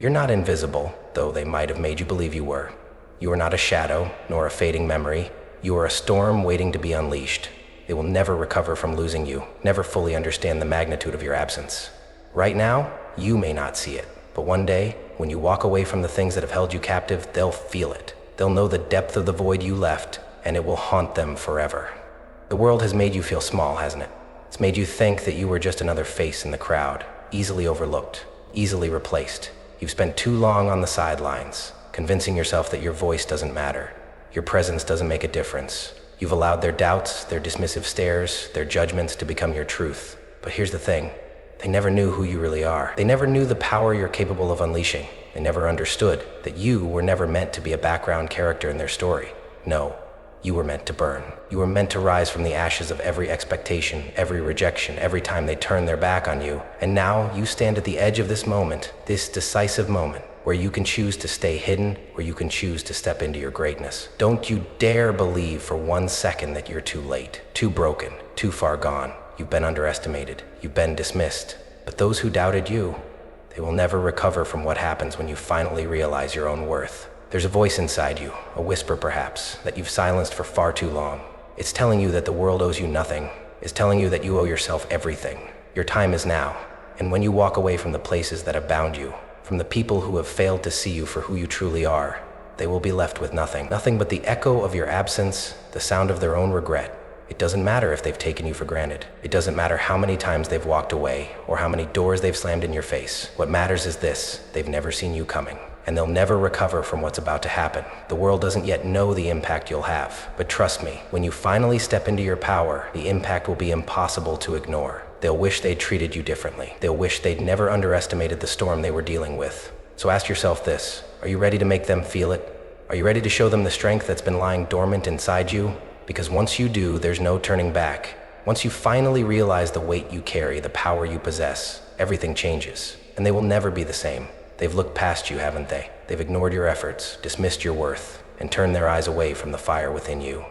You're not invisible, though they might have made you believe you were. You are not a shadow, nor a fading memory. You are a storm waiting to be unleashed. They will never recover from losing you, never fully understand the magnitude of your absence. Right now, you may not see it, but one day, when you walk away from the things that have held you captive, they'll feel it. They'll know the depth of the void you left, and it will haunt them forever. The world has made you feel small, hasn't it? It's made you think that you were just another face in the crowd, easily overlooked, easily replaced. You've spent too long on the sidelines, convincing yourself that your voice doesn't matter. Your presence doesn't make a difference. You've allowed their doubts, their dismissive stares, their judgments to become your truth. But here's the thing. They never knew who you really are. They never knew the power you're capable of unleashing. They never understood that you were never meant to be a background character in their story. No, you were meant to burn. You were meant to rise from the ashes of every expectation, every rejection, every time they turned their back on you. And now you stand at the edge of this moment, this decisive moment, where you can choose to stay hidden, or you can choose to step into your greatness. Don't you dare believe for 1 second that you're too late, too broken, too far gone. You've been underestimated. You've been dismissed. But those who doubted you, they will never recover from what happens when you finally realize your own worth. There's a voice inside you, a whisper perhaps, that you've silenced for far too long. It's telling you that the world owes you nothing. It's telling you that you owe yourself everything. Your time is now. And when you walk away from the places that have bound you, from the people who have failed to see you for who you truly are, they will be left with nothing. Nothing but the echo of your absence, the sound of their own regret. It doesn't matter if they've taken you for granted. It doesn't matter how many times they've walked away or how many doors they've slammed in your face. What matters is this: they've never seen you coming, and they'll never recover from what's about to happen. The world doesn't yet know the impact you'll have, but trust me, when you finally step into your power, the impact will be impossible to ignore. They'll wish they'd treated you differently. They'll wish they'd never underestimated the storm they were dealing with. So ask yourself this: are you ready to make them feel it? Are you ready to show them the strength that's been lying dormant inside you? Because once you do, there's no turning back. Once you finally realize the weight you carry, the power you possess, everything changes, and they will never be the same. They've looked past you, haven't they? They've ignored your efforts, dismissed your worth, and turned their eyes away from the fire within you.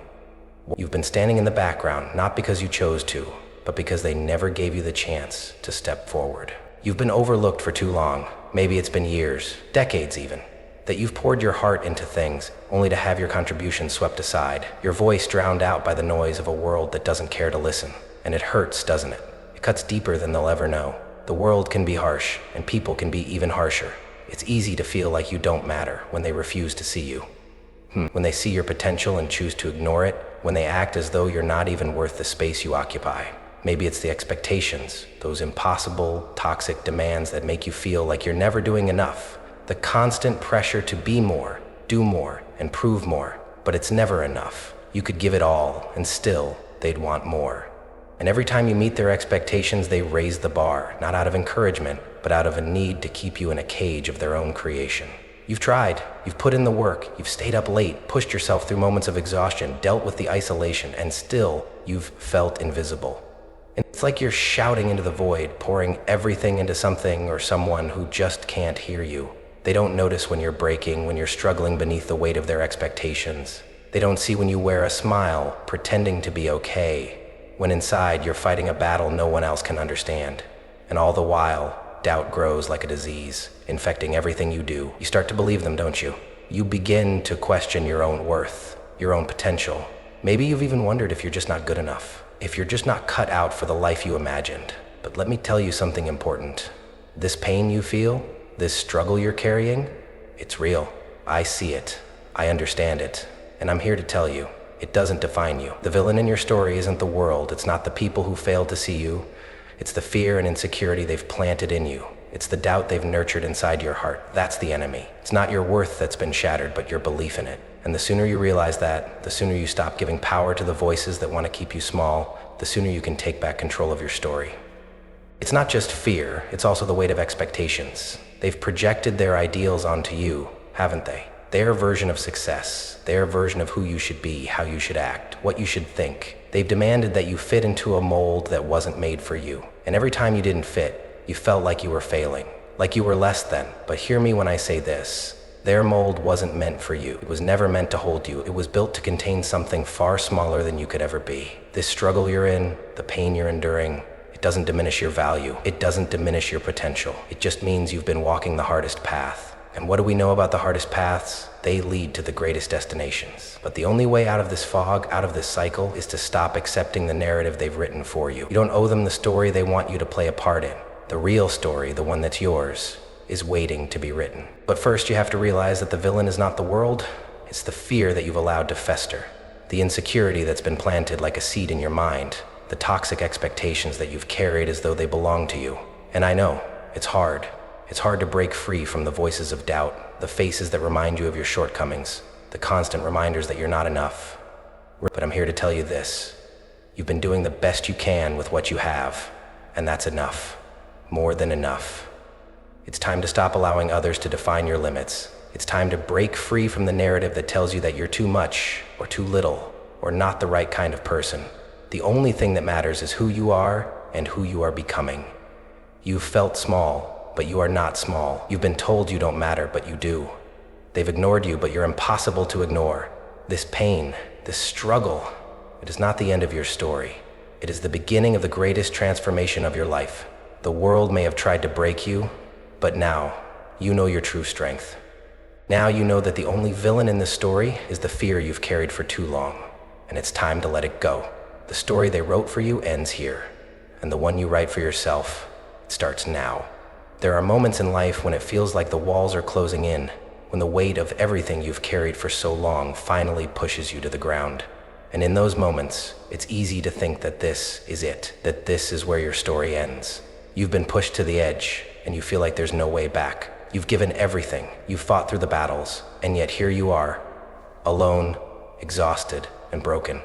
You've been standing in the background, not because you chose to, but because they never gave you the chance to step forward. You've been overlooked for too long. Maybe it's been years, decades even, that you've poured your heart into things only to have your contributions swept aside, your voice drowned out by the noise of a world that doesn't care to listen. And it hurts, doesn't it? It cuts deeper than they'll ever know. The world can be harsh, and people can be even harsher. It's easy to feel like you don't matter when they refuse to see you. When they see your potential and choose to ignore it, when they act as though you're not even worth the space you occupy. Maybe it's the expectations, those impossible, toxic demands that make you feel like you're never doing enough. The constant pressure to be more, do more, and prove more. But it's never enough. You could give it all, and still, they'd want more. And every time you meet their expectations, they raise the bar, not out of encouragement, but out of a need to keep you in a cage of their own creation. You've tried, you've put in the work, you've stayed up late, pushed yourself through moments of exhaustion, dealt with the isolation, and still, you've felt invisible. And it's like you're shouting into the void, pouring everything into something or someone who just can't hear you. They don't notice when you're breaking, when you're struggling beneath the weight of their expectations. They don't see when you wear a smile, pretending to be okay, when inside you're fighting a battle no one else can understand. And all the while, doubt grows like a disease, infecting everything you do. You start to believe them, don't you? You begin to question your own worth, your own potential. Maybe you've even wondered if you're just not good enough, if you're just not cut out for the life you imagined. But let me tell you something important. This pain you feel, this struggle you're carrying, it's real. I see it. I understand it. And I'm here to tell you, it doesn't define you. The villain in your story isn't the world. It's not the people who failed to see you. It's the fear and insecurity they've planted in you. It's the doubt they've nurtured inside your heart. That's the enemy. It's not your worth that's been shattered, but your belief in it. And the sooner you realize that, the sooner you stop giving power to the voices that want to keep you small, the sooner you can take back control of your story. It's not just fear, it's also the weight of expectations. They've projected their ideals onto you, haven't they? Their version of success, their version of who you should be, how you should act, what you should think. They've demanded that you fit into a mold that wasn't made for you. And every time you didn't fit, you felt like you were failing, like you were less than. But hear me when I say this. Their mold wasn't meant for you. It was never meant to hold you. It was built to contain something far smaller than you could ever be. This struggle you're in, the pain you're enduring, It doesn't diminish your value. It doesn't diminish your potential. It just means you've been walking the hardest path. And what do we know about the hardest paths? They lead to the greatest destinations. But the only way out of this fog, out of this cycle, is to stop accepting the narrative they've written for you. You don't owe them the story they want you to play a part in. The real story, the one that's yours, is waiting to be written. But first you have to realize that the villain is not the world, it's the fear that you've allowed to fester. The insecurity that's been planted like a seed in your mind. The toxic expectations that you've carried as though they belong to you. And I know, it's hard. It's hard to break free from the voices of doubt, the faces that remind you of your shortcomings, the constant reminders that you're not enough. But I'm here to tell you this. You've been doing the best you can with what you have, and that's enough. More than enough. It's time to stop allowing others to define your limits. It's time to break free from the narrative that tells you that you're too much, or too little, or not the right kind of person. The only thing that matters is who you are and who you are becoming. You've felt small, but you are not small. You've been told you don't matter, but you do. They've ignored you, but you're impossible to ignore. This pain, this struggle, it is not the end of your story. It is the beginning of the greatest transformation of your life. The world may have tried to break you, but now you know your true strength. Now you know that the only villain in this story is the fear you've carried for too long, and it's time to let it go. The story they wrote for you ends here, and the one you write for yourself, it starts now. There are moments in life when it feels like the walls are closing in, when the weight of everything you've carried for so long finally pushes you to the ground. And in those moments, it's easy to think that this is it, that this is where your story ends. You've been pushed to the edge, and you feel like there's no way back. You've given everything, you've fought through the battles, and yet here you are, alone, exhausted, and broken.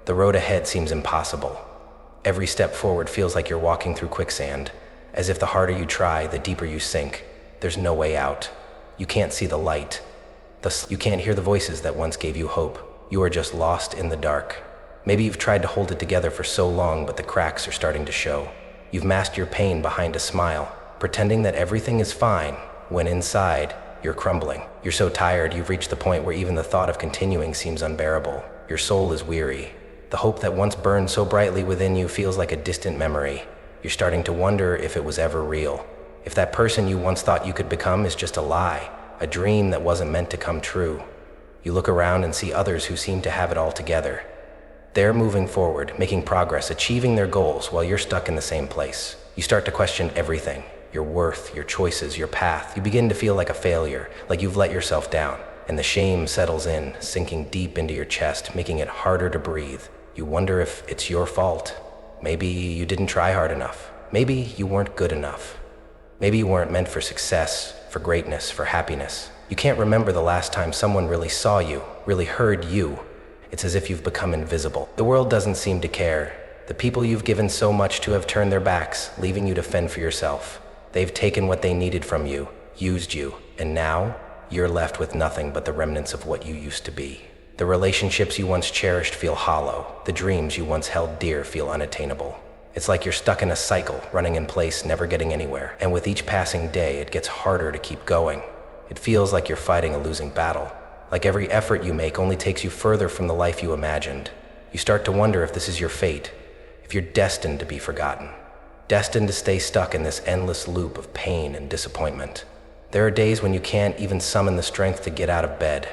The road ahead seems impossible. Every step forward feels like you're walking through quicksand, as if the harder you try, the deeper you sink. There's no way out. You can't see the light. You can't hear the voices that once gave you hope. You are just lost in the dark. Maybe you've tried to hold it together for so long, but the cracks are starting to show. You've masked your pain behind a smile, pretending that everything is fine, when inside, you're crumbling. You're so tired, you've reached the point where even the thought of continuing seems unbearable. Your soul is weary. The hope that once burned so brightly within you feels like a distant memory. You're starting to wonder if it was ever real. If that person you once thought you could become is just a lie, a dream that wasn't meant to come true. You look around and see others who seem to have it all together. They're moving forward, making progress, achieving their goals while you're stuck in the same place. You start to question everything, your worth, your choices, your path. You begin to feel like a failure, like you've let yourself down, and the shame settles in, sinking deep into your chest, making it harder to breathe. You wonder if it's your fault. Maybe you didn't try hard enough. Maybe you weren't good enough. Maybe you weren't meant for success, for greatness, for happiness. You can't remember the last time someone really saw you, really heard you. It's as if you've become invisible. The world doesn't seem to care. The people you've given so much to have turned their backs, leaving you to fend for yourself. They've taken what they needed from you, used you, and now you're left with nothing but the remnants of what you used to be. The relationships you once cherished feel hollow. The dreams you once held dear feel unattainable. It's like you're stuck in a cycle, running in place, never getting anywhere. And with each passing day, it gets harder to keep going. It feels like you're fighting a losing battle. Like every effort you make only takes you further from the life you imagined. You start to wonder if this is your fate, if you're destined to be forgotten, destined to stay stuck in this endless loop of pain and disappointment. There are days when you can't even summon the strength to get out of bed.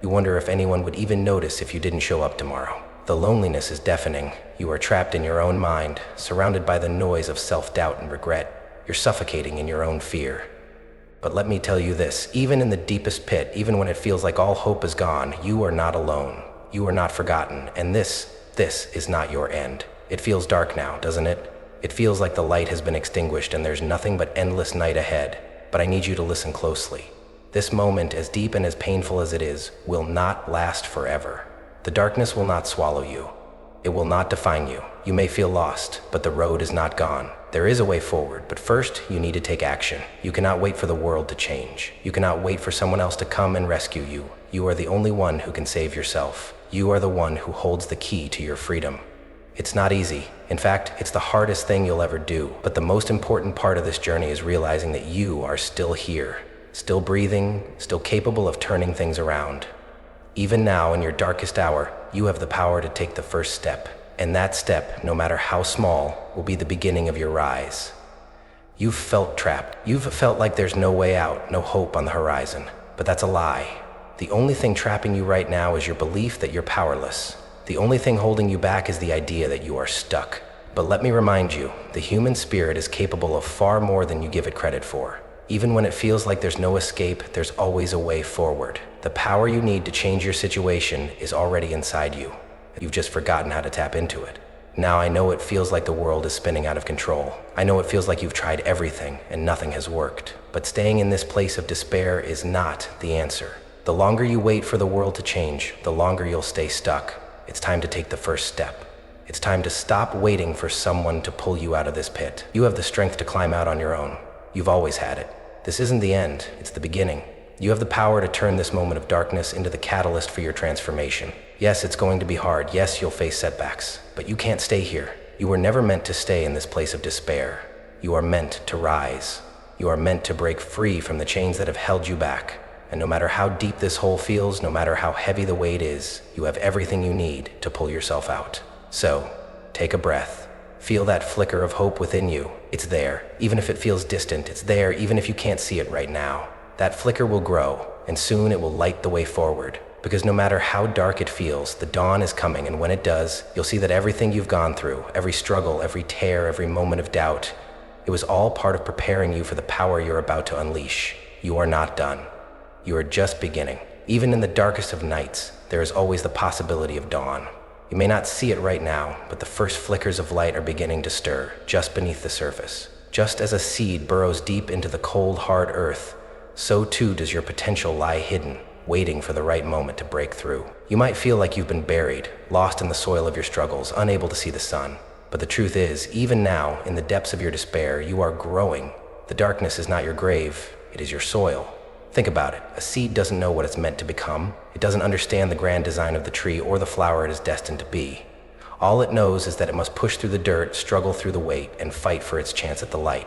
You wonder if anyone would even notice if you didn't show up tomorrow. The loneliness is deafening. You are trapped in your own mind, surrounded by the noise of self-doubt and regret. You're suffocating in your own fear. But let me tell you this, even in the deepest pit, even when it feels like all hope is gone, you are not alone. You are not forgotten, and this is not your end. It feels dark now, doesn't it? It feels like the light has been extinguished and there's nothing but endless night ahead. But I need you to listen closely. This moment, as deep and as painful as it is, will not last forever. The darkness will not swallow you. It will not define you. You may feel lost, but the road is not gone. There is a way forward, but first, you need to take action. You cannot wait for the world to change. You cannot wait for someone else to come and rescue you. You are the only one who can save yourself. You are the one who holds the key to your freedom. It's not easy. In fact, it's the hardest thing you'll ever do. But the most important part of this journey is realizing that you are still here, still breathing, still capable of turning things around. Even now, in your darkest hour, you have the power to take the first step. And that step, no matter how small, will be the beginning of your rise. You've felt trapped. You've felt like there's no way out, no hope on the horizon. But that's a lie. The only thing trapping you right now is your belief that you're powerless. The only thing holding you back is the idea that you are stuck. But let me remind you, the human spirit is capable of far more than you give it credit for. Even when it feels like there's no escape, there's always a way forward. The power you need to change your situation is already inside you. You've just forgotten how to tap into it. Now I know it feels like the world is spinning out of control. I know it feels like you've tried everything and nothing has worked. But staying in this place of despair is not the answer. The longer you wait for the world to change, the longer you'll stay stuck. It's time to take the first step. It's time to stop waiting for someone to pull you out of this pit. You have the strength to climb out on your own. You've always had it. This isn't the end, it's the beginning. You have the power to turn this moment of darkness into the catalyst for your transformation. Yes, it's going to be hard. Yes, you'll face setbacks. But you can't stay here. You were never meant to stay in this place of despair. You are meant to rise. You are meant to break free from the chains that have held you back. And no matter how deep this hole feels, no matter how heavy the weight is, you have everything you need to pull yourself out. So, take a breath. Feel that flicker of hope within you. It's there. Even if it feels distant, it's there even if you can't see it right now. That flicker will grow, and soon it will light the way forward. Because no matter how dark it feels, the dawn is coming, and when it does, you'll see that everything you've gone through, every struggle, every tear, every moment of doubt, it was all part of preparing you for the power you're about to unleash. You are not done. You are just beginning. Even in the darkest of nights, there is always the possibility of dawn. You may not see it right now, but the first flickers of light are beginning to stir, just beneath the surface. Just as a seed burrows deep into the cold, hard earth, so too does your potential lie hidden, waiting for the right moment to break through. You might feel like you've been buried, lost in the soil of your struggles, unable to see the sun. But the truth is, even now, in the depths of your despair, you are growing. The darkness is not your grave, it is your soil. Think about it. A seed doesn't know what it's meant to become. It doesn't understand the grand design of the tree or the flower it is destined to be. All it knows is that it must push through the dirt, struggle through the weight, and fight for its chance at the light.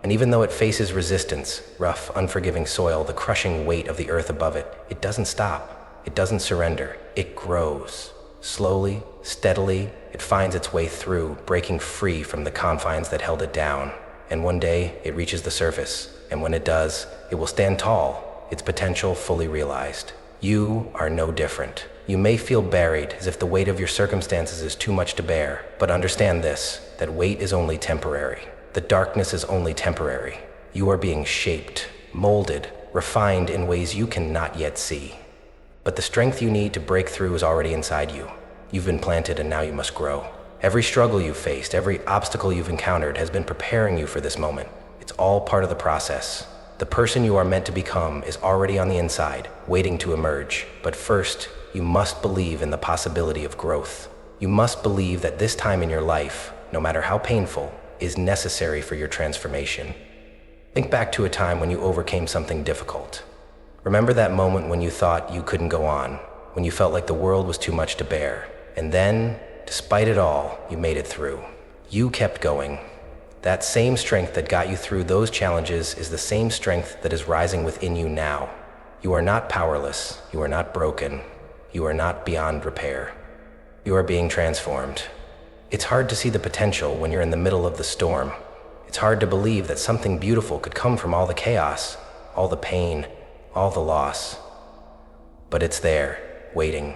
And even though it faces resistance, rough, unforgiving soil, the crushing weight of the earth above it, it doesn't stop. It doesn't surrender. It grows. Slowly, steadily, it finds its way through, breaking free from the confines that held it down. And one day, it reaches the surface. And when it does, it will stand tall, its potential fully realized. You are no different. You may feel buried, as if the weight of your circumstances is too much to bear. But understand this, that weight is only temporary. The darkness is only temporary. You are being shaped, molded, refined in ways you cannot yet see. But the strength you need to break through is already inside you. You've been planted and now you must grow. Every struggle you've faced, every obstacle you've encountered has been preparing you for this moment. It's all part of the process. The person you are meant to become is already on the inside, waiting to emerge. But first, you must believe in the possibility of growth. You must believe that this time in your life, no matter how painful, is necessary for your transformation. Think back to a time when you overcame something difficult. Remember that moment when you thought you couldn't go on, when you felt like the world was too much to bear. And then, despite it all, you made it through. You kept going. That same strength that got you through those challenges is the same strength that is rising within you now. You are not powerless. You are not broken. You are not beyond repair. You are being transformed. It's hard to see the potential when you're in the middle of the storm. It's hard to believe that something beautiful could come from all the chaos, all the pain, all the loss. But it's there, waiting.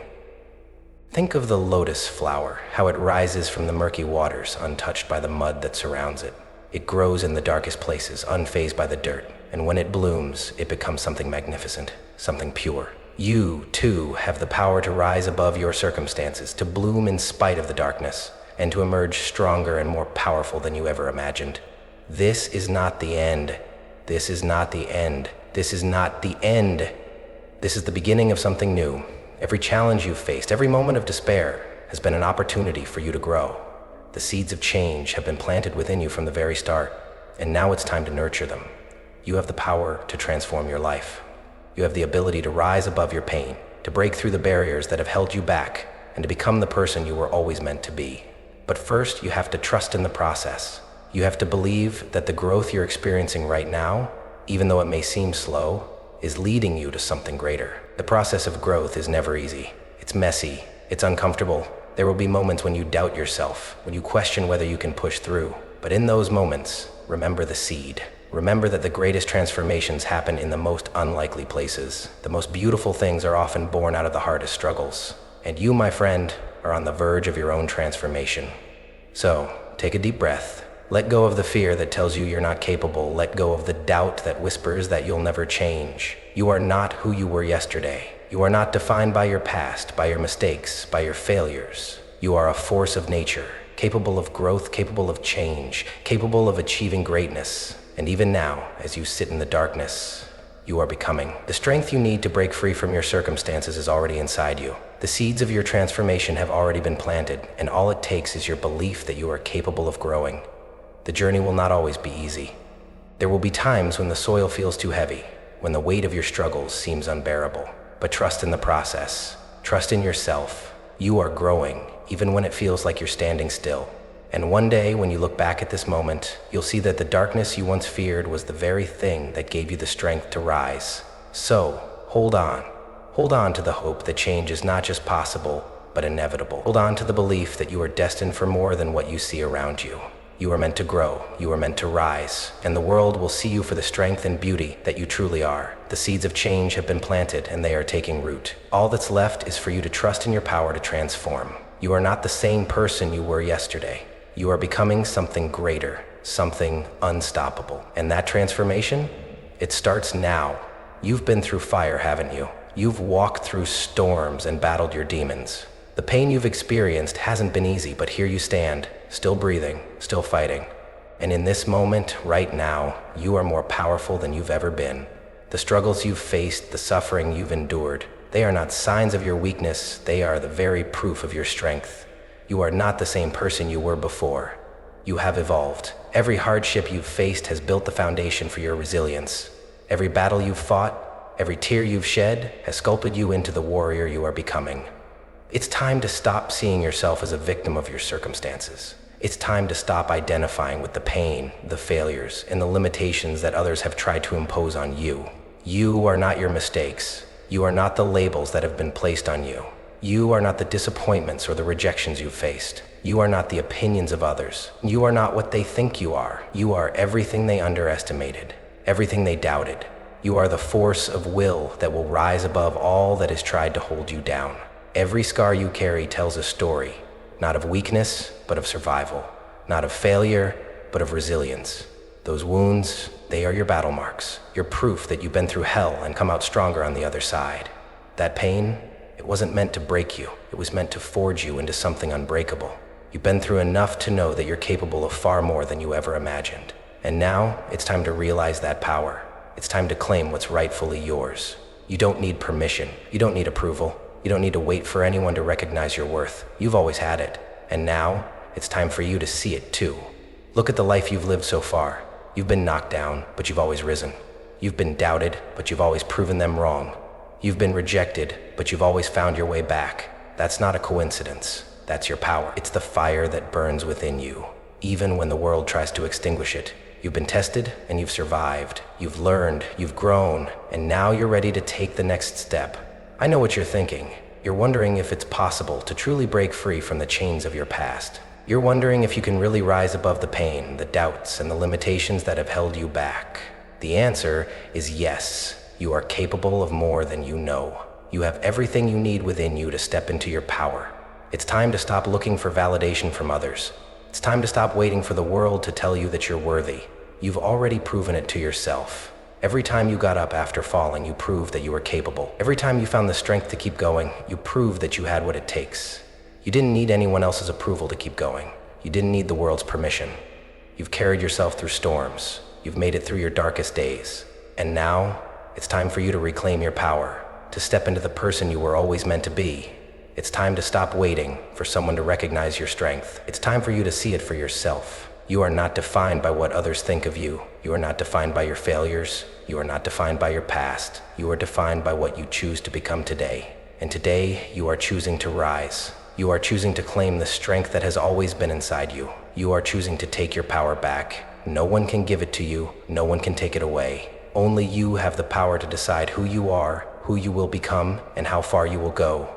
Think of the lotus flower, how it rises from the murky waters, untouched by the mud that surrounds it. It grows in the darkest places, unfazed by the dirt. And when it blooms, it becomes something magnificent, something pure. You, too, have the power to rise above your circumstances, to bloom in spite of the darkness, and to emerge stronger and more powerful than you ever imagined. This is not the end. This is not the end. This is not the end. This is the beginning of something new. Every challenge you've faced, every moment of despair, has been an opportunity for you to grow. The seeds of change have been planted within you from the very start, and now it's time to nurture them. You have the power to transform your life. You have the ability to rise above your pain, to break through the barriers that have held you back, and to become the person you were always meant to be. But first, you have to trust in the process. You have to believe that the growth you're experiencing right now, even though it may seem slow, is leading you to something greater. The process of growth is never easy. It's messy, it's uncomfortable, There will be moments when you doubt yourself, when you question whether you can push through. But in those moments, remember the seed. Remember that the greatest transformations happen in the most unlikely places. The most beautiful things are often born out of the hardest struggles. And you, my friend, are on the verge of your own transformation. So, take a deep breath. Let go of the fear that tells you you're not capable. Let go of the doubt that whispers that you'll never change. You are not who you were yesterday. You are not defined by your past, by your mistakes, by your failures. You are a force of nature, capable of growth, capable of change, capable of achieving greatness. And even now, as you sit in the darkness, you are becoming. The strength you need to break free from your circumstances is already inside you. The seeds of your transformation have already been planted, and all it takes is your belief that you are capable of growing. The journey will not always be easy. There will be times when the soil feels too heavy, when the weight of your struggles seems unbearable. But trust in the process. Trust in yourself. You are growing, even when it feels like you're standing still. And one day, when you look back at this moment, you'll see that the darkness you once feared was the very thing that gave you the strength to rise. So, hold on. Hold on to the hope that change is not just possible, but inevitable. Hold on to the belief that you are destined for more than what you see around you. You are meant to grow, you are meant to rise, and the world will see you for the strength and beauty that you truly are. The seeds of change have been planted and they are taking root. All that's left is for you to trust in your power to transform. You are not the same person you were yesterday. You are becoming something greater, something unstoppable. And that transformation, it starts now. You've been through fire, haven't you? You've walked through storms and battled your demons. The pain you've experienced hasn't been easy, but here you stand, still breathing, still fighting. And in this moment, right now, you are more powerful than you've ever been. The struggles you've faced, the suffering you've endured, they are not signs of your weakness, they are the very proof of your strength. You are not the same person you were before. You have evolved. Every hardship you've faced has built the foundation for your resilience. Every battle you've fought, every tear you've shed, has sculpted you into the warrior you are becoming. It's time to stop seeing yourself as a victim of your circumstances. It's time to stop identifying with the pain, the failures, and the limitations that others have tried to impose on you. You are not your mistakes. You are not the labels that have been placed on you. You are not the disappointments or the rejections you've faced. You are not the opinions of others. You are not what they think you are. You are everything they underestimated, everything they doubted. You are the force of will that will rise above all that has tried to hold you down. Every scar you carry tells a story, not of weakness, but of survival, not of failure, but of resilience. Those wounds, they are your battle marks, your proof that you've been through hell and come out stronger on the other side. That pain, it wasn't meant to break you, it was meant to forge you into something unbreakable. You've been through enough to know that you're capable of far more than you ever imagined. And now, it's time to realize that power. It's time to claim what's rightfully yours. You don't need permission, you don't need approval. You don't need to wait for anyone to recognize your worth. You've always had it. And now, it's time for you to see it too. Look at the life you've lived so far. You've been knocked down, but you've always risen. You've been doubted, but you've always proven them wrong. You've been rejected, but you've always found your way back. That's not a coincidence. That's your power. It's the fire that burns within you, even when the world tries to extinguish it. You've been tested, and you've survived. You've learned, you've grown, and now you're ready to take the next step. I know what you're thinking. You're wondering if it's possible to truly break free from the chains of your past. You're wondering if you can really rise above the pain, the doubts, and the limitations that have held you back. The answer is yes. You are capable of more than you know. You have everything you need within you to step into your power. It's time to stop looking for validation from others. It's time to stop waiting for the world to tell you that you're worthy. You've already proven it to yourself. Every time you got up after falling, you proved that you were capable. Every time you found the strength to keep going, you proved that you had what it takes. You didn't need anyone else's approval to keep going. You didn't need the world's permission. You've carried yourself through storms. You've made it through your darkest days. And now, it's time for you to reclaim your power, to step into the person you were always meant to be. It's time to stop waiting for someone to recognize your strength. It's time for you to see it for yourself. You are not defined by what others think of you. You are not defined by your failures. You are not defined by your past. You are defined by what you choose to become today. And today, you are choosing to rise. You are choosing to claim the strength that has always been inside you. You are choosing to take your power back. No one can give it to you. No one can take it away. Only you have the power to decide who you are, who you will become, and how far you will go.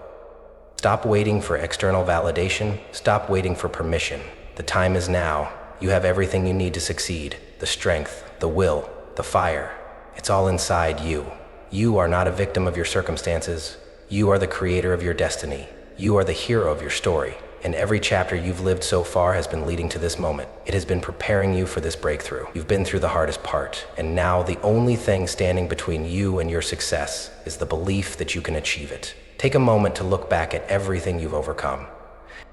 Stop waiting for external validation. Stop waiting for permission. The time is now. You have everything you need to succeed. The strength, the will, the fire. It's all inside you. You are not a victim of your circumstances. You are the creator of your destiny. You are the hero of your story. And every chapter you've lived so far has been leading to this moment. It has been preparing you for this breakthrough. You've been through the hardest part. And now the only thing standing between you and your success is the belief that you can achieve it. Take a moment to look back at everything you've overcome.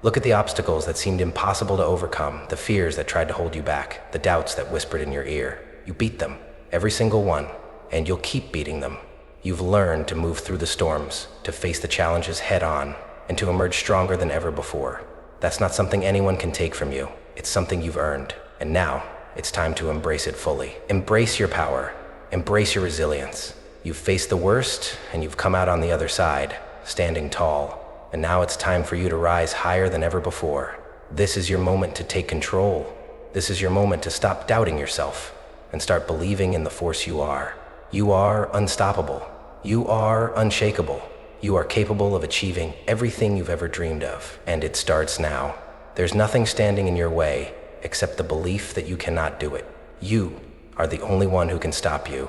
Look at the obstacles that seemed impossible to overcome, the fears that tried to hold you back, the doubts that whispered in your ear. You beat them, every single one, and you'll keep beating them. You've learned to move through the storms, to face the challenges head on, and to emerge stronger than ever before. That's not something anyone can take from you. It's something you've earned. And now, it's time to embrace it fully. Embrace your power. Embrace your resilience. You've faced the worst, and you've come out on the other side, standing tall. And now it's time for you to rise higher than ever before. This is your moment to take control. This is your moment to stop doubting yourself and start believing in the force you are. You are unstoppable. You are unshakable. You are capable of achieving everything you've ever dreamed of, and it starts now. There's nothing standing in your way except the belief that you cannot do it. You are the only one who can stop you.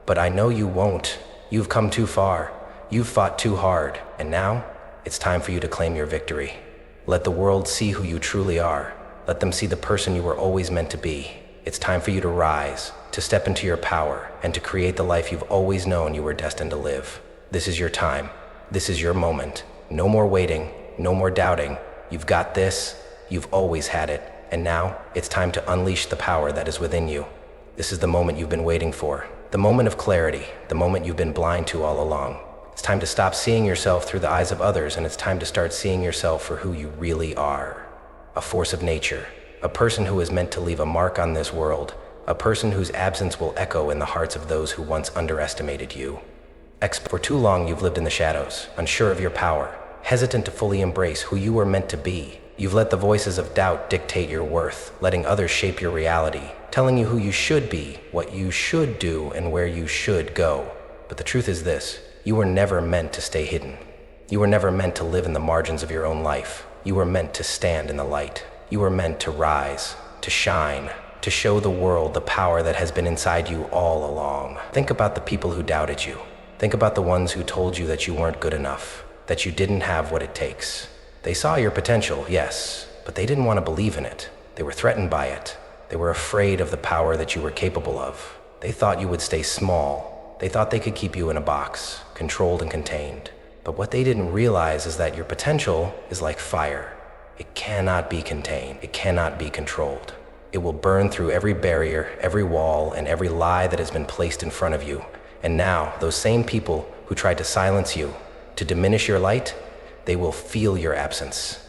But I know you won't. You've come too far. You've fought too hard, and now it's time for you to claim your victory. Let the world see who you truly are. Let them see the person you were always meant to be. It's time for you to rise, to step into your power, and to create the life you've always known you were destined to live. This is your time. This is your moment. No more waiting, no more doubting. You've got this. You've always had it. And now, it's time to unleash the power that is within you. This is the moment you've been waiting for. The moment of clarity. The moment you've been blind to all along. It's time to stop seeing yourself through the eyes of others, and it's time to start seeing yourself for who you really are. A force of nature. A person who is meant to leave a mark on this world. A person whose absence will echo in the hearts of those who once underestimated you. For too long you've lived in the shadows, unsure of your power, hesitant to fully embrace who you were meant to be. You've let the voices of doubt dictate your worth, letting others shape your reality, telling you who you should be, what you should do, and where you should go. But the truth is this: you were never meant to stay hidden. You were never meant to live in the margins of your own life. You were meant to stand in the light. You were meant to rise, to shine, to show the world the power that has been inside you all along. Think about the people who doubted you. Think about the ones who told you that you weren't good enough, that you didn't have what it takes. They saw your potential, yes, but they didn't want to believe in it. They were threatened by it. They were afraid of the power that you were capable of. They thought you would stay small. They thought they could keep you in a box, controlled and contained. But what they didn't realize is that your potential is like fire. It cannot be contained. It cannot be controlled. It will burn through every barrier, every wall, and every lie that has been placed in front of you. And now, those same people who tried to silence you, to diminish your light, they will feel your absence.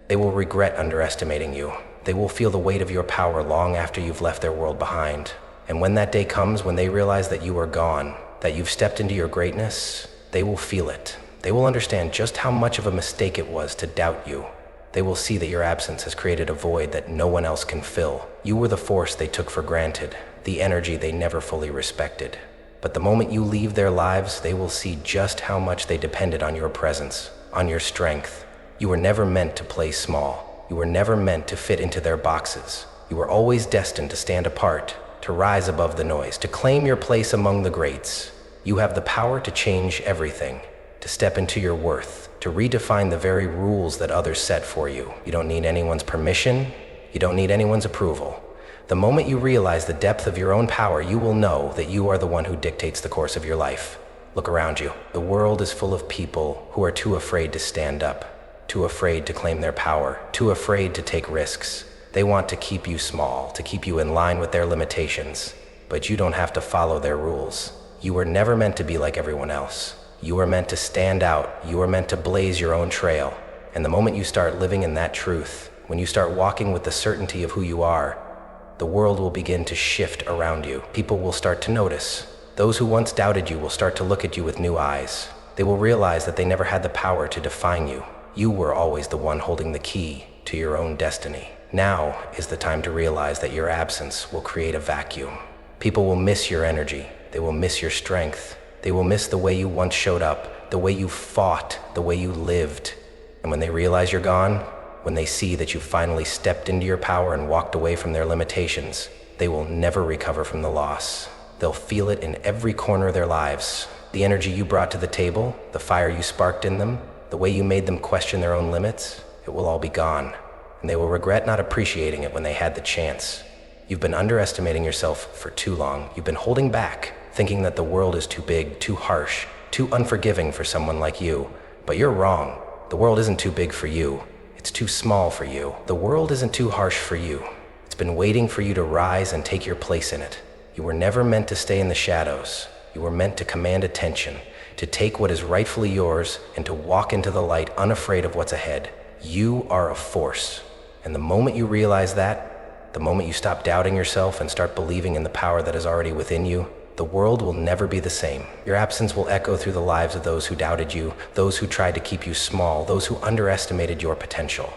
They will regret underestimating you. They will feel the weight of your power long after you've left their world behind. And when that day comes, when they realize that you are gone, that you've stepped into your greatness, they will feel it. They will understand just how much of a mistake it was to doubt you. They will see that your absence has created a void that no one else can fill. You were the force they took for granted, the energy they never fully respected. But the moment you leave their lives, they will see just how much they depended on your presence, on your strength. You were never meant to play small. You were never meant to fit into their boxes. You were always destined to stand apart, to rise above the noise, to claim your place among the greats. You have the power to change everything, to step into your worth, to redefine the very rules that others set for you. You don't need anyone's permission. You don't need anyone's approval. The moment you realize the depth of your own power, you will know that you are the one who dictates the course of your life. Look around you. The world is full of people who are too afraid to stand up, too afraid to claim their power, too afraid to take risks. They want to keep you small, to keep you in line with their limitations. But you don't have to follow their rules. You were never meant to be like everyone else. You were meant to stand out. You were meant to blaze your own trail. And the moment you start living in that truth, when you start walking with the certainty of who you are, the world will begin to shift around you. People will start to notice. Those who once doubted you will start to look at you with new eyes. They will realize that they never had the power to define you. You were always the one holding the key to your own destiny. Now is the time to realize that your absence will create a vacuum. People will miss your energy. They will miss your strength. They will miss the way you once showed up, the way you fought, the way you lived. And when they realize you're gone, when they see that you finally stepped into your power and walked away from their limitations, they will never recover from the loss. They'll feel it in every corner of their lives. The energy you brought to the table, the fire you sparked in them, the way you made them question their own limits, it will all be gone. And they will regret not appreciating it when they had the chance. You've been underestimating yourself for too long. You've been holding back, thinking that the world is too big, too harsh, too unforgiving for someone like you. But you're wrong. The world isn't too big for you. It's too small for you. The world isn't too harsh for you. It's been waiting for you to rise and take your place in it. You were never meant to stay in the shadows. You were meant to command attention, to take what is rightfully yours, and to walk into the light unafraid of what's ahead. You are a force. And the moment you realize that, the moment you stop doubting yourself and start believing in the power that is already within you, the world will never be the same. Your absence will echo through the lives of those who doubted you, those who tried to keep you small, those who underestimated your potential.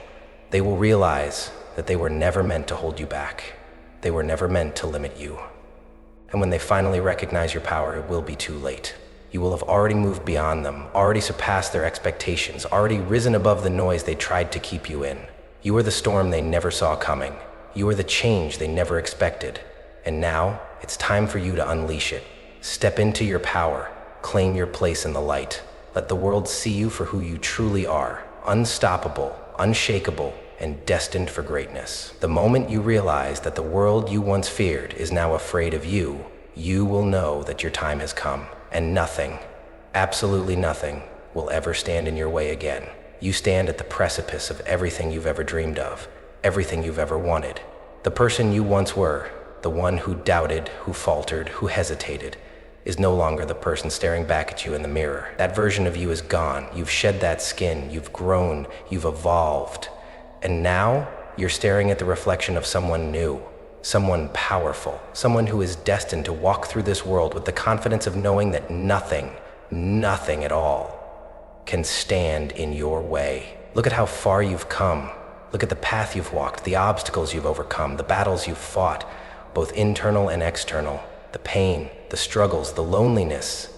They will realize that they were never meant to hold you back. They were never meant to limit you. And when they finally recognize your power, it will be too late. You will have already moved beyond them, already surpassed their expectations, already risen above the noise they tried to keep you in. You are the storm they never saw coming. You are the change they never expected. And now, it's time for you to unleash it. Step into your power. Claim your place in the light. Let the world see you for who you truly are. Unstoppable, unshakable, and destined for greatness. The moment you realize that the world you once feared is now afraid of you, you will know that your time has come. And nothing, absolutely nothing, will ever stand in your way again. You stand at the precipice of everything you've ever dreamed of, everything you've ever wanted. The person you once were, the one who doubted, who faltered, who hesitated, is no longer the person staring back at you in the mirror. That version of you is gone. You've shed that skin, you've grown, you've evolved. And now, you're staring at the reflection of someone new, someone powerful, someone who is destined to walk through this world with the confidence of knowing that nothing at all, can stand in your way. Look at how far you've come. Look at the path you've walked, the obstacles you've overcome, the battles you've fought, both internal and external, the pain, the struggles, the loneliness.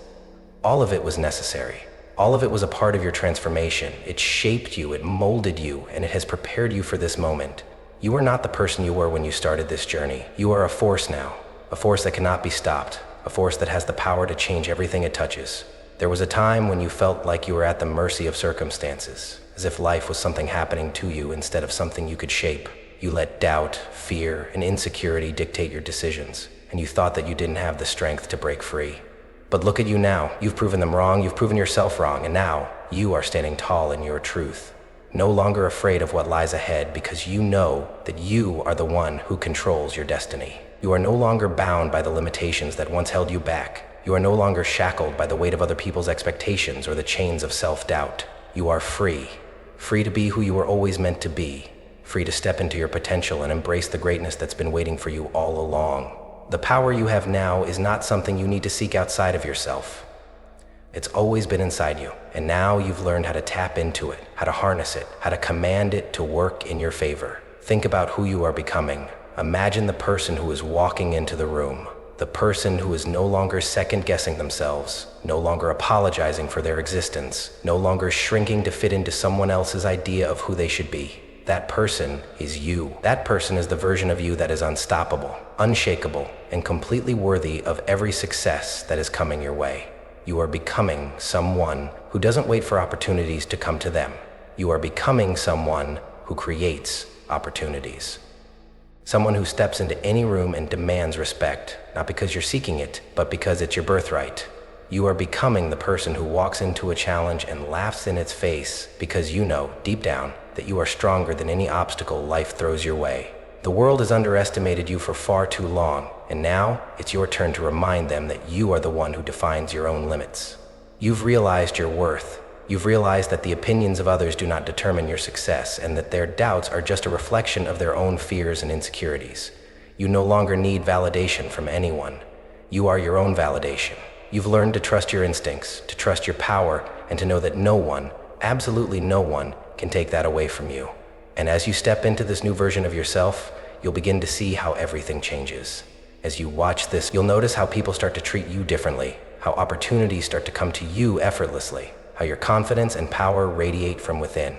All of it was necessary. All of it was a part of your transformation. It shaped you, it molded you, and it has prepared you for this moment. You are not the person you were when you started this journey. You are a force now, a force that cannot be stopped, a force that has the power to change everything it touches. There was a time when you felt like you were at the mercy of circumstances, as if life was something happening to you instead of something you could shape. You let doubt, fear, and insecurity dictate your decisions, and you thought that you didn't have the strength to break free. But look at you now. You've proven them wrong, you've proven yourself wrong, and now you are standing tall in your truth. No longer afraid of what lies ahead because you know that you are the one who controls your destiny. You are no longer bound by the limitations that once held you back. You are no longer shackled by the weight of other people's expectations or the chains of self-doubt. You are free. Free to be who you were always meant to be. Free to step into your potential and embrace the greatness that's been waiting for you all along. The power you have now is not something you need to seek outside of yourself. It's always been inside you, and now you've learned how to tap into it, how to harness it, how to command it to work in your favor. Think about who you are becoming. Imagine the person who is walking into the room, the person who is no longer second-guessing themselves, no longer apologizing for their existence, no longer shrinking to fit into someone else's idea of who they should be. That person is you. That person is the version of you that is unstoppable, unshakable, and completely worthy of every success that is coming your way. You are becoming someone who doesn't wait for opportunities to come to them. You are becoming someone who creates opportunities. Someone who steps into any room and demands respect, not because you're seeking it, but because it's your birthright. You are becoming the person who walks into a challenge and laughs in its face because you know, deep down, that you are stronger than any obstacle life throws your way. The world has underestimated you for far too long, and now it's your turn to remind them that you are the one who defines your own limits. You've realized your worth. You've realized that the opinions of others do not determine your success, and that their doubts are just a reflection of their own fears and insecurities. You no longer need validation from anyone. You are your own validation. You've learned to trust your instincts, to trust your power, and to know that no one, absolutely no one, can take that away from you. And as you step into this new version of yourself, you'll begin to see how everything changes. As you watch this, you'll notice how people start to treat you differently, how opportunities start to come to you effortlessly, how your confidence and power radiate from within.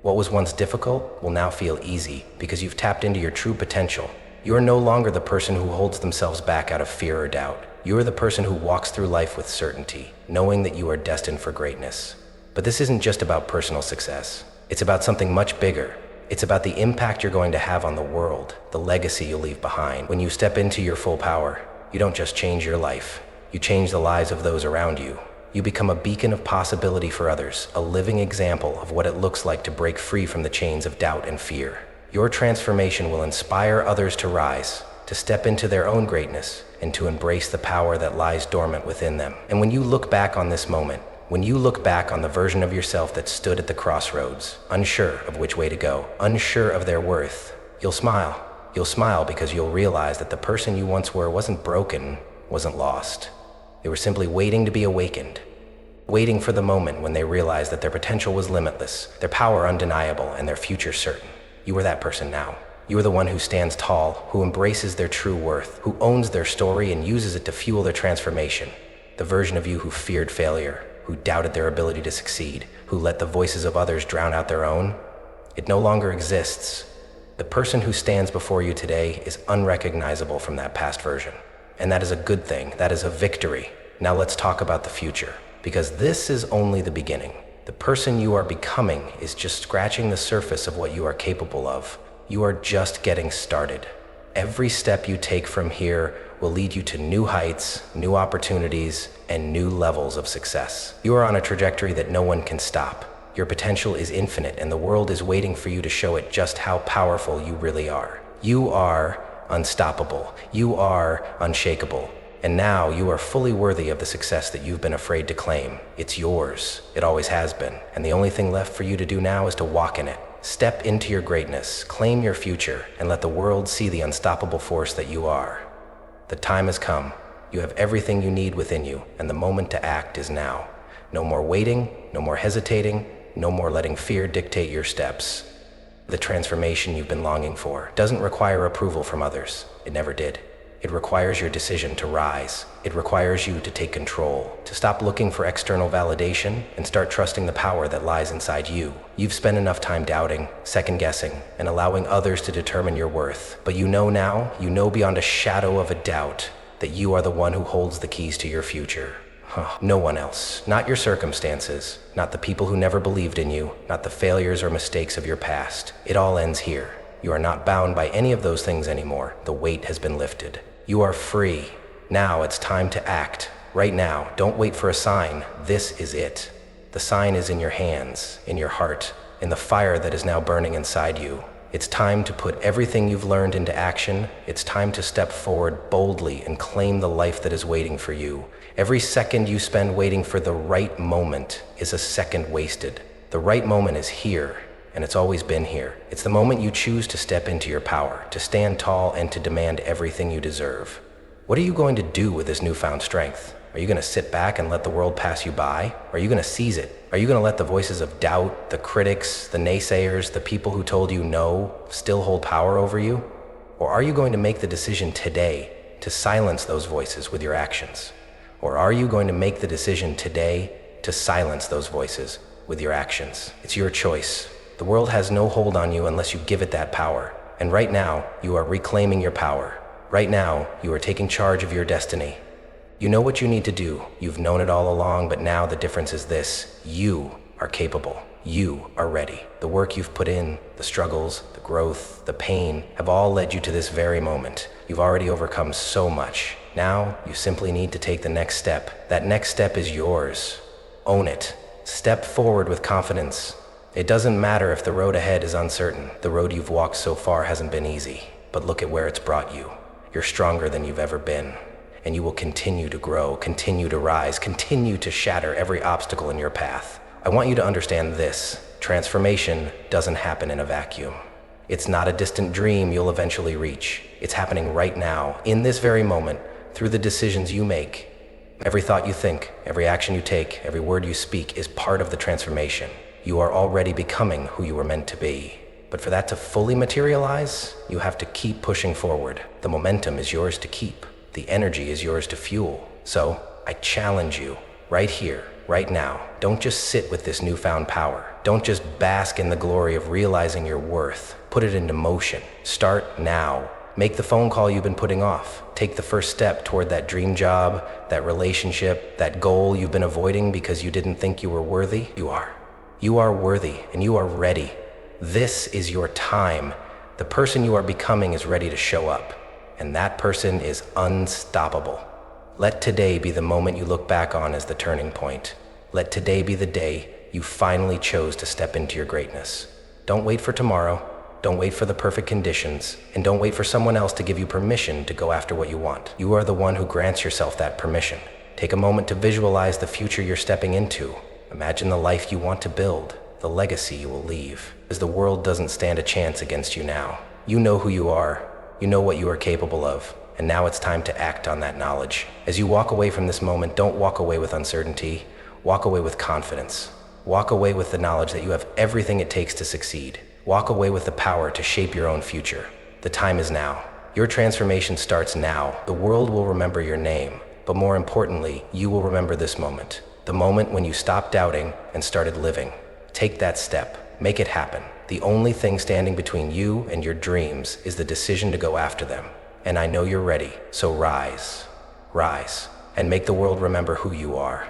What was once difficult will now feel easy because you've tapped into your true potential. You are no longer the person who holds themselves back out of fear or doubt. You are the person who walks through life with certainty, knowing that you are destined for greatness. But this isn't just about personal success. It's about something much bigger. It's about the impact you're going to have on the world, the legacy you'll leave behind. When you step into your full power, you don't just change your life, you change the lives of those around you. You become a beacon of possibility for others, a living example of what it looks like to break free from the chains of doubt and fear. Your transformation will inspire others to rise, to step into their own greatness, and to embrace the power that lies dormant within them. And when you look back on this moment, when you look back on the version of yourself that stood at the crossroads, unsure of which way to go, unsure of their worth, you'll smile. You'll smile because you'll realize that the person you once were wasn't broken, wasn't lost. They were simply waiting to be awakened, waiting for the moment when they realized that their potential was limitless, their power undeniable, and their future certain. You are that person now. You are the one who stands tall, who embraces their true worth, who owns their story and uses it to fuel their transformation. The version of you who feared failure, who doubted their ability to succeed, who let the voices of others drown out their own, it no longer exists. The person who stands before you today is unrecognizable from that past version. And that is a good thing. That is a victory. Now let's talk about the future, because this is only the beginning. The person you are becoming is just scratching the surface of what you are capable of. You are just getting started. Every step you take from here will lead you to new heights, new opportunities, and new levels of success. You are on a trajectory that no one can stop. Your potential is infinite, and the world is waiting for you to show it just how powerful you really are. You are unstoppable. You are unshakable. And now you are fully worthy of the success that you've been afraid to claim. It's yours. It always has been. And the only thing left for you to do now is to walk in it. Step into your greatness, claim your future, and let the world see the unstoppable force that you are. The time has come. You have everything you need within you, and the moment to act is now. No more waiting, no more hesitating, no more letting fear dictate your steps. The transformation you've been longing for doesn't require approval from others. It never did. It requires your decision to rise. It requires you to take control, to stop looking for external validation and start trusting the power that lies inside you. You've spent enough time doubting, second-guessing, and allowing others to determine your worth. But you know now, you know beyond a shadow of a doubt, that you are the one who holds the keys to your future. No one else. Not your circumstances, not the people who never believed in you, not the failures or mistakes of your past. It all ends here. You are not bound by any of those things anymore. The weight has been lifted. You are free. Now it's time to act. Right now, don't wait for a sign. This is it. The sign is in your hands, in your heart, in the fire that is now burning inside you. It's time to put everything you've learned into action. It's time to step forward boldly and claim the life that is waiting for you. Every second you spend waiting for the right moment is a second wasted. The right moment is here, and it's always been here. It's the moment you choose to step into your power, to stand tall, and to demand everything you deserve. What are you going to do with this newfound strength? Are you going to sit back and let the world pass you by? Or are you going to seize it? Are you going to let the voices of doubt, the critics, the naysayers, the people who told you no, still hold power over you? Or are you going to make the decision today to silence those voices with your actions? Or are you going to make the decision today to silence those voices with your actions? It's your choice. The world has no hold on you unless you give it that power. And right now, you are reclaiming your power. Right now, you are taking charge of your destiny. You know what you need to do. You've known it all along, but now the difference is this. You are capable. You are ready. The work you've put in, the struggles, the growth, the pain, have all led you to this very moment. You've already overcome so much. Now, you simply need to take the next step. That next step is yours. Own it. Step forward with confidence. It doesn't matter if the road ahead is uncertain. The road you've walked so far hasn't been easy, but look at where it's brought you. You're stronger than you've ever been, and you will continue to grow, continue to rise, continue to shatter every obstacle in your path. I want you to understand this. Transformation doesn't happen in a vacuum. It's not a distant dream you'll eventually reach. It's happening right now, in this very moment, through the decisions you make. Every thought you think, every action you take, every word you speak is part of the transformation. You are already becoming who you were meant to be. But for that to fully materialize, you have to keep pushing forward. The momentum is yours to keep. The energy is yours to fuel. So, I challenge you, right here, right now. Don't just sit with this newfound power. Don't just bask in the glory of realizing your worth. Put it into motion. Start now. Make the phone call you've been putting off. Take the first step toward that dream job, that relationship, that goal you've been avoiding because you didn't think you were worthy. You are. You are worthy, and you are ready. This is your time. The person you are becoming is ready to show up, and that person is unstoppable. Let today be the moment you look back on as the turning point. Let today be the day you finally chose to step into your greatness. Don't wait for tomorrow. Don't wait for the perfect conditions, and don't wait for someone else to give you permission to go after what you want. You are the one who grants yourself that permission. Take a moment to visualize the future you're stepping into. Imagine the life you want to build, the legacy you will leave. As the world doesn't stand a chance against you now. You know who you are. You know what you are capable of. And now it's time to act on that knowledge. As you walk away from this moment, don't walk away with uncertainty. Walk away with confidence. Walk away with the knowledge that you have everything it takes to succeed. Walk away with the power to shape your own future. The time is now. Your transformation starts now. The world will remember your name, but more importantly, you will remember this moment. The moment when you stopped doubting and started living. Take that step. Make it happen. The only thing standing between you and your dreams is the decision to go after them. And I know you're ready, so rise, and make the world remember who you are.